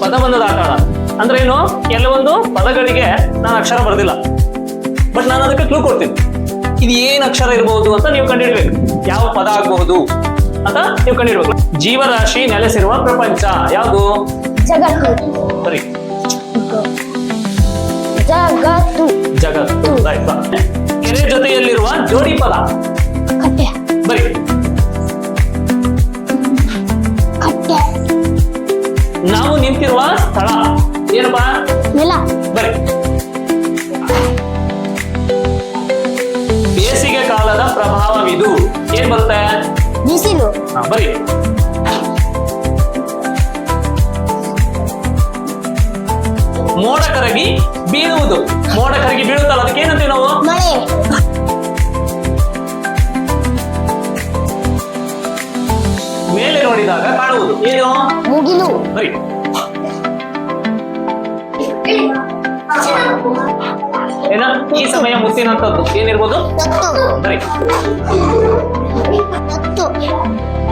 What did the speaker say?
ಪದಬಂಧದ ಆಟ ಆಡ ಅಂದ್ರೆ ಏನು, ಕೆಲವೊಂದು ಪದಗಳಿಗೆ ನಾನು ಅಕ್ಷರ ಬರೆದಿಲ್ಲ, ಬಟ್ ನಾನು ಅದಕ್ಕೆ ಕ್ಲೂ ಕೊಡ್ತೀನಿ. ಇದು ಏನ್ ಅಕ್ಷರ ಇರಬಹುದು ಅಂತ ನೀವು ಕಂಡುಹಿಡ್ಬೇಕು. ಯಾವ ಪದ ಆಗಬಹುದು ಅಂತ ನೀವು ಕಂಡುಹಿಡ್ಬೇಕು. ಜೀವರಾಶಿ ನೆಲೆಸಿರುವ ಪ್ರಪಂಚ ಯಾವುದು? ಜಗತ್ತು. ಸರಿ, ಜಗತ್ತು. ಜಗತ್ತು. ಆಯ್ತಾ? ಕೆರೆ ಜೊತೆಯಲ್ಲಿರುವ ಜೋಡಿ ಪದ ಕಟ್ಟೆ. ಬರಿ. ಕಟ್ಟೆ. ನಾವು ನಿಂತಿರುವ ಸ್ಥಳ ಏನಪ್ಪಾ? ನೆಲ. ಬರಿ. ಬೇಸಿಗೆ ಕಾಲದ ಪ್ರಭಾವವಿದು ಏನ್ ಬರುತ್ತೆ? ಬಿಸಿಲು. ಬರಿ. ಮೋಡ ಕರಗಿ ಬೀಳುವುದು. ಮೋಡ ಕರಗಿ ಬೀಳುತ್ತಲ್ಲ, ಅದಕ್ಕೆ ಏನಂತೀವಿ ನಾವು? ಮಳೆ. ಮೇಲೆ ನೋಡಿದಾಗ ಕಾಣುವುದು ಏನು? ಮುಗಿಲು. ಬರಿ. ಏನ ಈ ಸಮಯ ಮುತ್ತಿನಂತದ್ದು ಏನಿರ್ಬೋದು? ತತ್ತು. ಬರಿ. ತತ್ತು.